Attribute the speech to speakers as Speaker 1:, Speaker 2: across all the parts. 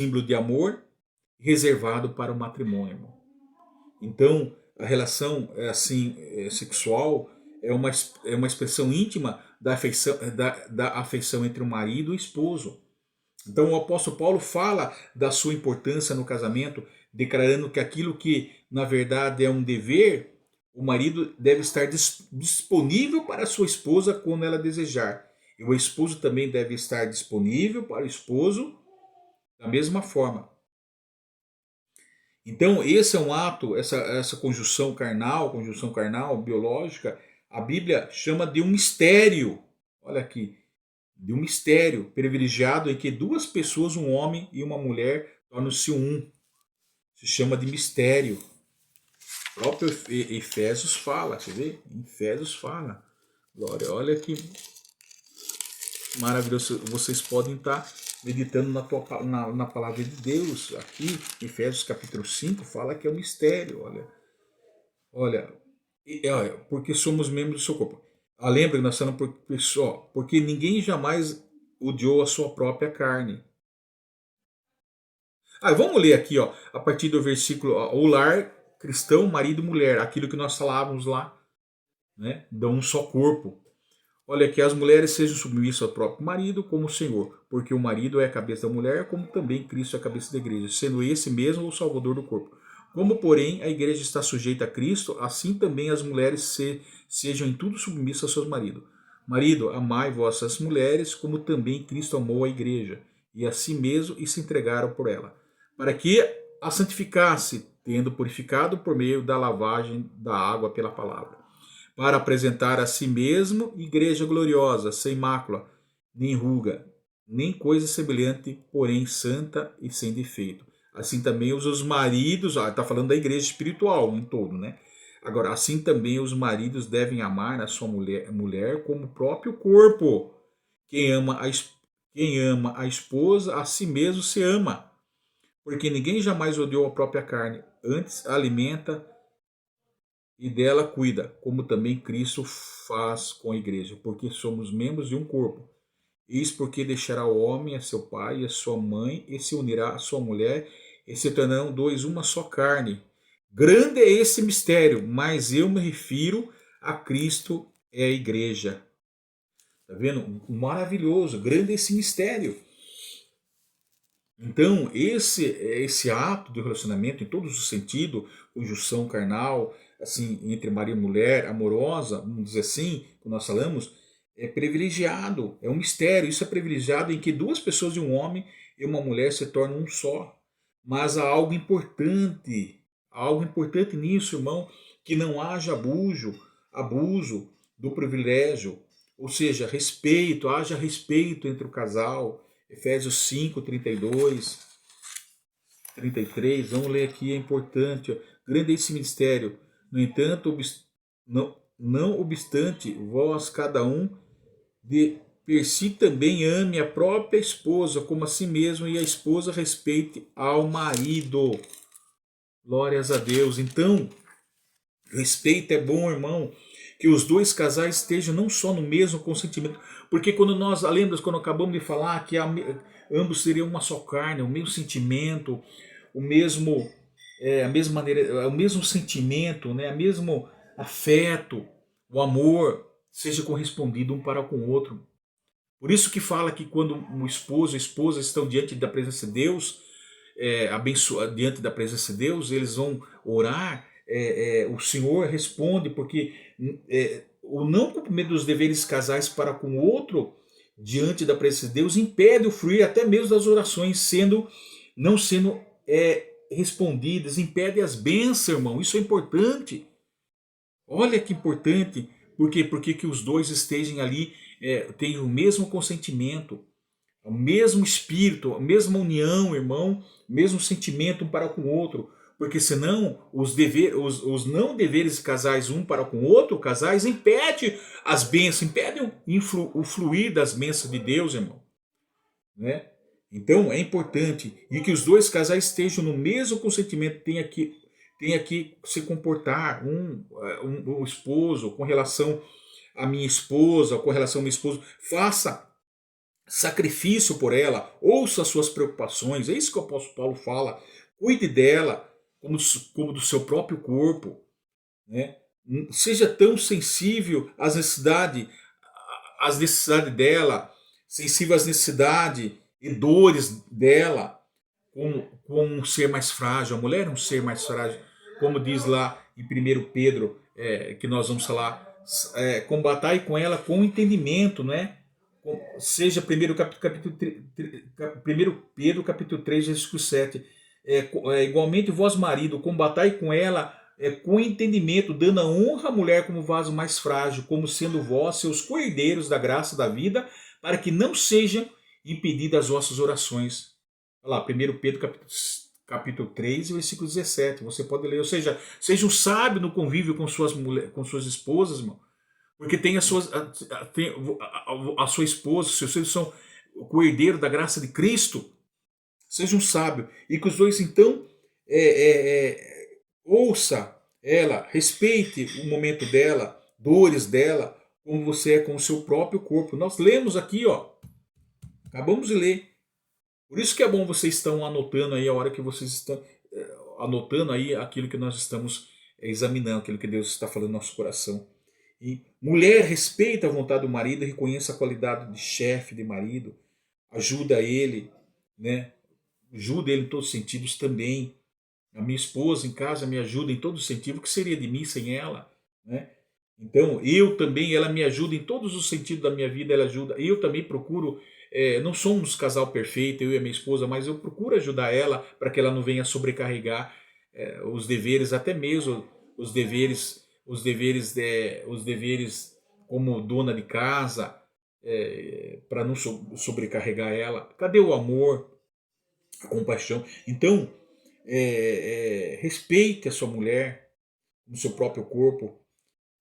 Speaker 1: símbolo de amor reservado para o matrimônio, irmão. Então, a relação assim sexual é uma expressão íntima da afeição entre o marido e o esposo. Então, o apóstolo Paulo fala da sua importância no casamento, declarando que aquilo que na verdade é um dever, o marido deve estar disponível para a sua esposa quando ela desejar. E o esposo também deve estar disponível para o esposo da mesma forma. Então, esse é um ato, essa conjunção carnal, biológica, a Bíblia chama de um mistério. Olha aqui, de um mistério privilegiado em que duas pessoas, um homem e uma mulher, tornam-se um. Se chama de mistério. O próprio Efésios fala, você vê? Efésios fala. Glória, olha que maravilhoso. Vocês podem estar meditando na palavra de Deus. Aqui, Efésios capítulo 5, fala que é um mistério. Olha, olha, porque somos membros do seu corpo. Lembra que nós estamos porque ninguém jamais odiou a sua própria carne. Vamos ler aqui, a partir do versículo, o lar cristão, marido e mulher, aquilo que nós falávamos lá, né? De um só corpo. Olha, que as mulheres sejam submissas ao próprio marido como o Senhor, porque o marido é a cabeça da mulher, como também Cristo é a cabeça da igreja, sendo esse mesmo o salvador do corpo. Como, porém, a igreja está sujeita a Cristo, assim também as mulheres sejam em tudo submissas aos seus maridos. Marido, amai vossas mulheres, como também Cristo amou a igreja, e a si mesmo e se entregaram por ela, para que a santificasse, tendo purificado por meio da lavagem da água pela palavra, para apresentar a si mesmo igreja gloriosa, sem mácula, nem ruga, nem coisa semelhante, porém santa e sem defeito. Assim também os maridos, está falando da igreja espiritual em todo, né? Agora, assim também os maridos devem amar a sua mulher como o próprio corpo. Quem ama a esposa, a si mesmo se ama. Porque ninguém jamais odiou a própria carne, antes alimenta e dela cuida, como também Cristo faz com a igreja, porque somos membros de um corpo. Eis porque deixará o homem a seu pai e a sua mãe, e se unirá à sua mulher, e se tornarão dois uma só carne. Grande é esse mistério, mas eu me refiro a Cristo e a igreja. Tá vendo? Maravilhoso, grande é esse mistério. Então, esse ato de relacionamento, em todos os sentidos, conjunção carnal, assim, entre marido e mulher, amorosa, vamos dizer assim, como nós falamos, é privilegiado, é um mistério. Isso é privilegiado em que duas pessoas de um homem e uma mulher se tornam um só. Mas há algo importante nisso, irmão, que não haja abuso do privilégio, ou seja, respeito, haja respeito entre o casal. Efésios 5, 32, 33, vamos ler aqui, é importante. Grande é esse mistério. No entanto, não obstante, vós cada um de per si também ame a própria esposa como a si mesmo, e a esposa respeite ao marido. Glórias a Deus. Então, respeito é bom, irmão. Que os dois casais estejam não só no mesmo consentimento, porque quando nós, lembra quando acabamos de falar que ambos seriam uma só carne, o mesmo sentimento, o mesmo, a mesma maneira, o mesmo sentimento, né, o mesmo afeto, o amor seja correspondido um para com o outro. Por isso que fala que quando o esposo e a esposa estão diante da presença de Deus, diante da presença de Deus, eles vão orar, o Senhor responde, porque o não cumprimento dos deveres casais para com o outro, diante da presença de Deus, impede o fluir até mesmo das orações, não sendo respondidas, impede as bênçãos, irmão. Isso é importante. Olha que importante. Por quê? Porque que os dois estejam ali, tenham o mesmo consentimento, o mesmo espírito, a mesma união, irmão, o mesmo sentimento um para com o outro. Porque senão os não deveres casais um para com o outro, casais, impede as bênçãos, impedem o fluir das bênçãos de Deus, irmão. Né? Então é importante e que os dois casais estejam no mesmo consentimento, tenha que se comportar o esposo com relação à minha esposa, com relação ao meu esposo, faça sacrifício por ela, ouça as suas preocupações, é isso que o apóstolo Paulo fala, cuide dela como do seu próprio corpo, né? Seja tão sensível às necessidades dela, sensível às necessidades e dores dela, como um ser mais frágil. A mulher é um ser mais frágil, como diz lá em 1 Pedro, que nós vamos falar, combatai com ela com entendimento, né? Seja 1 Pedro capítulo 3, versículo 7. Igualmente vós marido, combatai com ela com entendimento, dando a honra à mulher como vaso mais frágil, como sendo vós seus coerdeiros da graça da vida, para que não sejam impedidas as vossas orações. Olha lá, 1 Pedro capítulo 3, versículo 17. Você pode ler, ou seja, seja um sábio no convívio com suas esposas, irmão. Porque tem a sua esposa, seus filhos são o herdeiro da graça de Cristo. Seja um sábio. E que os dois, então, ouça ela, respeite o momento dela, dores dela, como você é com o seu próprio corpo. Nós lemos aqui, ó. Acabamos de ler. Por isso que é bom vocês estão anotando aí a hora que vocês estão anotando aí aquilo que nós estamos examinando, aquilo que Deus está falando no nosso coração. E mulher, respeita a vontade do marido, reconheça a qualidade de chefe, de marido, ajuda ele, né? Ajuda ele em todos os sentidos também. A minha esposa em casa me ajuda em todos os sentidos. O que seria de mim sem ela, né? Então, eu também, ela me ajuda em todos os sentidos da minha vida, ela ajuda. Eu também procuro, não somos casal perfeito, eu e a minha esposa, mas eu procuro ajudar ela para que ela não venha sobrecarregar os deveres, até mesmo os deveres como dona de casa, para não sobrecarregar ela. Cadê o amor, a compaixão? Então, respeite a sua mulher no seu próprio corpo,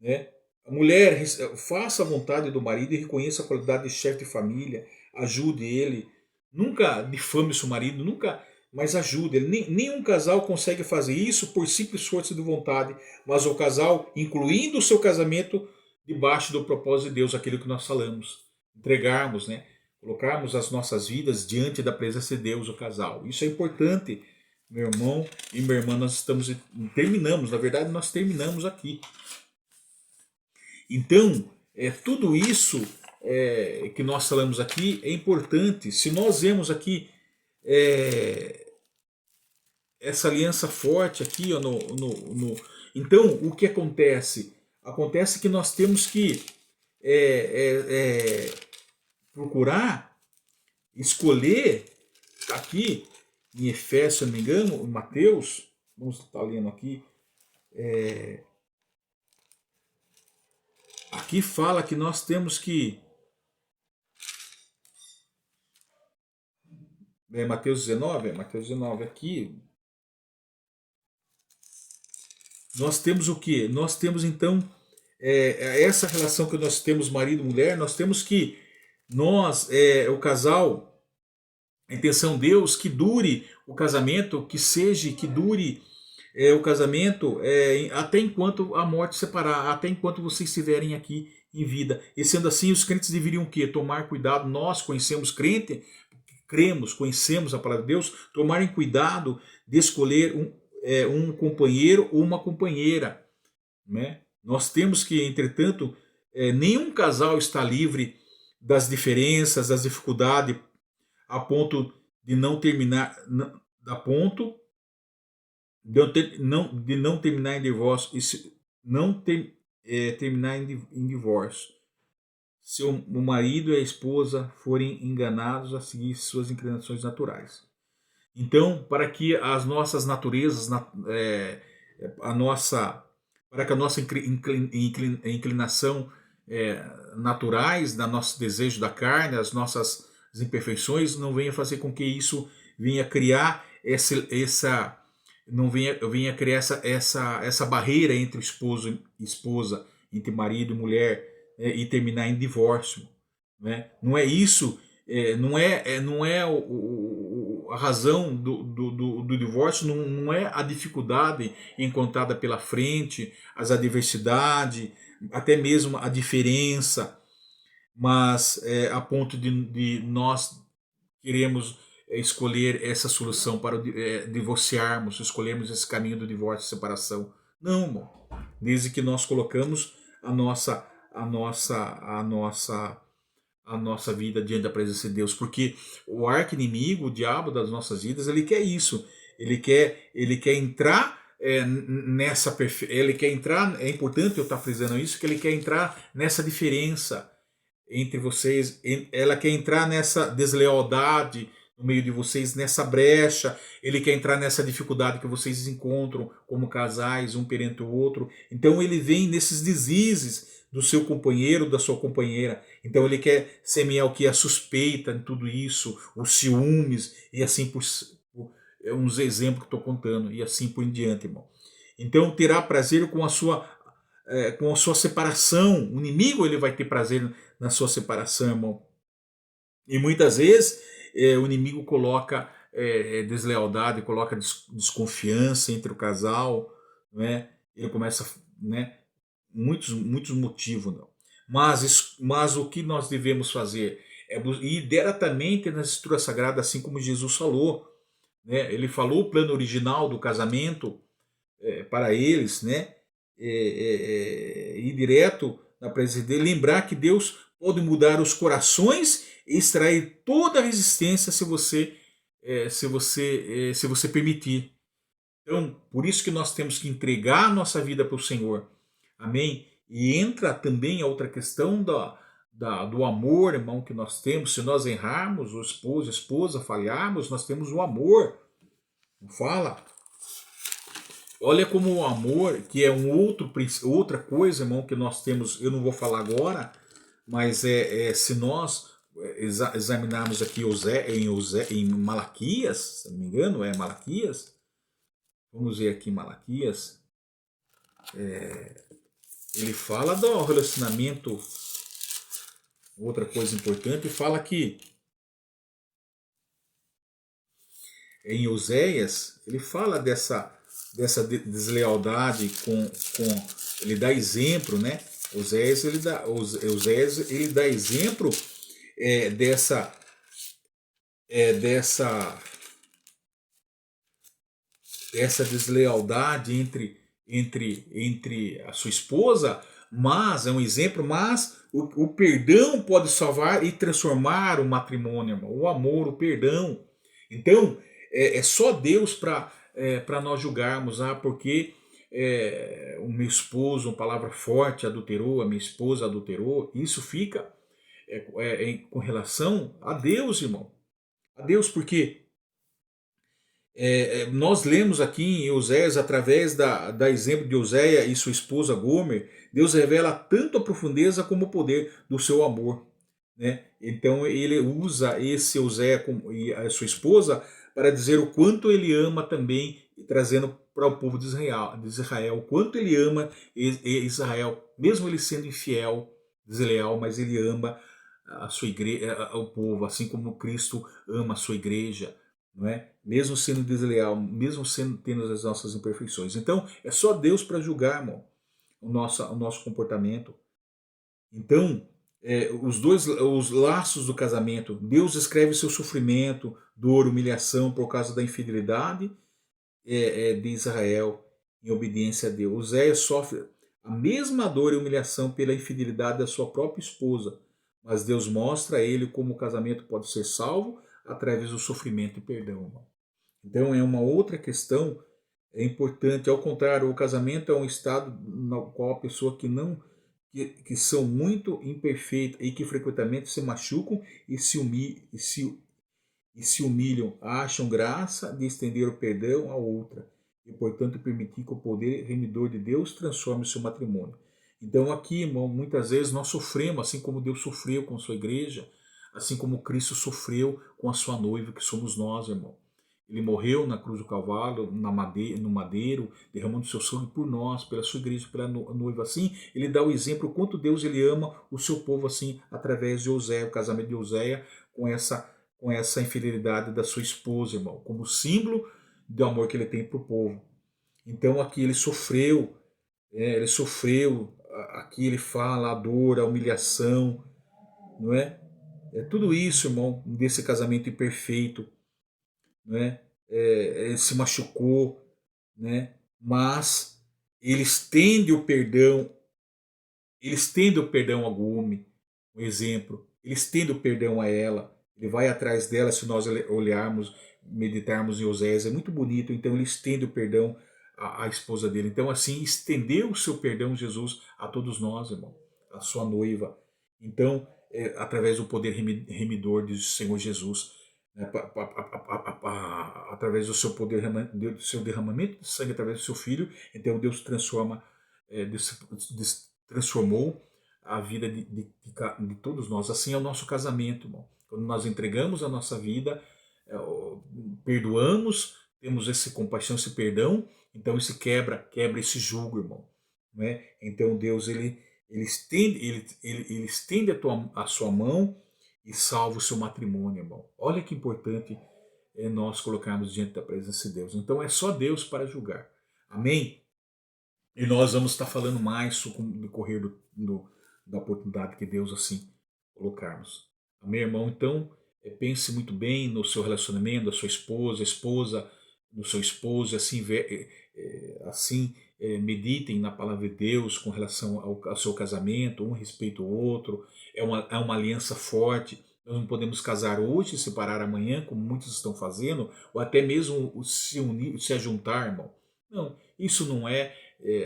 Speaker 1: né? A mulher, faça a vontade do marido e reconheça a qualidade de chefe de família, ajude ele, nunca difame o seu marido, nunca, mas ajude ele. Nenhum casal consegue fazer isso por simples força de vontade, mas o casal, incluindo o seu casamento, debaixo do propósito de Deus, aquilo que nós falamos, entregarmos, né? Colocarmos as nossas vidas diante da presença de Deus, o casal. Isso é importante, meu irmão e minha irmã. Nós terminamos, na verdade nós terminamos aqui. Então, tudo isso que nós falamos aqui é importante. Se nós vemos aqui essa aliança forte aqui, ó, então o que acontece? Acontece que nós temos que procurar escolher, tá aqui em Efésios, se não me engano, em Mateus, vamos estar lendo aqui, aqui fala que nós temos que, Mateus 19 aqui, nós temos o que? Nós temos então essa relação que nós temos marido e mulher, nós temos que o casal, a intenção de Deus que dure o casamento, que dure o casamento até enquanto a morte separar, até enquanto vocês estiverem aqui em vida. E sendo assim, os crentes deveriam o quê? Tomar cuidado. Nós conhecemos crente, conhecemos a palavra de Deus, tomarem cuidado de escolher um companheiro ou uma companheira, né? Nós temos que, entretanto, nenhum casal está livre das diferenças, das dificuldades, a ponto de não terminar, de não terminar em divórcio, terminar em divórcio. Se o marido e a esposa forem enganados a seguir suas inclinações naturais. Então, para que as nossas naturezas, para que a nossa inclinação naturais, da nosso desejo da carne, as nossas imperfeições, não venha fazer com que isso venha criar essa barreira entre esposo e esposa, entre marido e mulher, e terminar em divórcio, né? Não é isso, não é a razão do divórcio, não é a dificuldade encontrada pela frente, as adversidades, até mesmo a diferença, mas a ponto de nós queremos escolher essa solução para divorciarmos, escolhermos esse caminho do divórcio e separação. Não, irmão. Desde que nós colocamos a nossa a nossa a nossa a nossa vida diante da presença de Deus, porque o arqui-inimigo, o diabo das nossas vidas, ele quer isso. Ele quer entrar nessa ele quer entrar, é importante eu estar frisando isso, que ele quer entrar nessa diferença entre vocês, ela quer entrar nessa deslealdade no meio de vocês, nessa brecha, ele quer entrar nessa dificuldade que vocês encontram como casais, um perante o outro. Então ele vem nesses deslizes do seu companheiro, da sua companheira. Então ele quer semear o que? A suspeita em tudo isso, os ciúmes, e assim é uns exemplos que estou contando, e assim por diante, irmão. Então terá prazer com a sua separação. O inimigo ele vai ter prazer na sua separação, irmão. E muitas vezes o inimigo coloca deslealdade, coloca desconfiança entre o casal, né? Ele começa, né? Muitos motivos, não. Mas o que nós devemos fazer é ir diretamente na Escritura Sagrada, assim como Jesus falou, né? Ele falou o plano original do casamento para eles, né? Ir direto na presença dele, lembrar que Deus pode mudar os corações e extrair toda a resistência se você permitir. Então, por isso que nós temos que entregar a nossa vida para o Senhor. Amém? E entra também a outra questão do amor, irmão, que nós temos. Se nós errarmos, o esposo, a esposa, falharmos, nós temos o amor. Não fala? Olha como o amor, que é outra coisa, irmão, que nós temos, eu não vou falar agora, mas se nós examinarmos aqui em Malaquias, se não me engano, é Malaquias, vamos ver aqui Malaquias, ele fala do relacionamento, outra coisa importante, fala que em Oséias, ele fala dessa deslealdade ele dá exemplo, né? Oséias ele dá exemplo dessa deslealdade entre a sua esposa, mas é um exemplo, mas o perdão pode salvar e transformar o matrimônio, irmão. O amor, o perdão. Então, é só Deus para nós julgarmos, porque o meu esposo, uma palavra forte, adulterou, a minha esposa adulterou. Isso fica com relação a Deus, irmão. A Deus, porque nós lemos aqui em Oséias, através da exemplo de Oséia e sua esposa Gomer, Deus revela tanto a profundeza como o poder do seu amor, né? Então ele usa esse Oséia e a sua esposa para dizer o quanto ele ama também, trazendo para o povo de Israel, o quanto ele ama Israel, mesmo ele sendo infiel, desleal, mas ele ama a sua igreja, o povo, assim como Cristo ama a sua igreja, não é? Mesmo sendo desleal, mesmo tendo as nossas imperfeições. Então, é só Deus para julgar, irmão, o nosso comportamento. Então, os laços do casamento, Deus escreve seu sofrimento, dor, humilhação por causa da infidelidade de Israel em obediência a Deus. Oséias sofre a mesma dor e humilhação pela infidelidade da sua própria esposa, mas Deus mostra a ele como o casamento pode ser salvo através do sofrimento e perdão, irmão. Então é uma outra questão importante. Ao contrário, o casamento é um estado no qual a pessoa que são muito imperfeitas e que frequentemente se machucam e se humilham, acham graça de estender o perdão a outra e, portanto, permitir que o poder remidor de Deus transforme o seu matrimônio. Então aqui, irmão, muitas vezes nós sofremos, assim como Deus sofreu com a sua igreja, assim como Cristo sofreu com a sua noiva, que somos nós, irmão. Ele morreu na cruz do Calvário, no madeiro, derramando seu sangue por nós, pela sua igreja, pela noiva. Assim, ele dá o exemplo quanto Deus ele ama o seu povo, assim, através de Oséia, o casamento de Oséia, com essa infidelidade da sua esposa, irmão, como símbolo do amor que ele tem para o povo. Então aqui ele sofreu, aqui ele fala a dor, a humilhação, não é? É tudo isso, irmão, desse casamento imperfeito, não é? Ele se machucou, né? Mas eles estendem o perdão ao Gumi, um exemplo. Eles estendem o perdão a ela. Ele vai atrás dela, se nós olharmos, meditarmos em Oséias, é muito bonito. Então ele estende o perdão à esposa dele. Então assim, estendeu o seu perdão, Jesus, a todos nós, irmão, a sua noiva. Então, através do poder remidor do Senhor Jesus, né, através do seu poder, do seu derramamento de sangue, através do seu Filho, então Deus transforma, transformou a vida de todos nós. Assim é o nosso casamento, irmão. Quando nós entregamos a nossa vida, perdoamos, temos esse compaixão, esse perdão, então isso quebra esse jugo, irmão. Não é? Então Deus ele estende a sua mão e salva o seu matrimônio, irmão. Olha que importante é nós colocarmos diante da presença de Deus. Então é só Deus para julgar. Amém? E nós vamos estar falando mais no decorrer da oportunidade que Deus assim colocarmos. Amém, irmão? Então, pense muito bem no seu relacionamento, da sua esposa, esposa no seu esposo, assim, meditem na palavra de Deus com relação ao seu casamento, um respeita o outro, é uma aliança forte. Nós não podemos casar hoje e separar amanhã, como muitos estão fazendo, ou até mesmo se unir, se ajuntar, irmão. Não, isso não é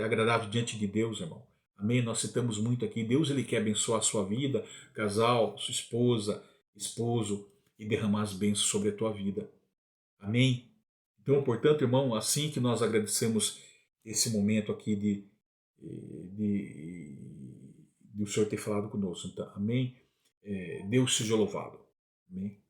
Speaker 1: agradável diante de Deus, irmão. Amém? Nós citamos muito aqui. Deus ele quer abençoar a sua vida, casal, sua esposa, esposo, e derramar as bênçãos sobre a tua vida. Amém? Então, portanto, irmão, assim que nós agradecemos esse momento aqui de o Senhor ter falado conosco. Então, amém? Deus seja louvado. Amém?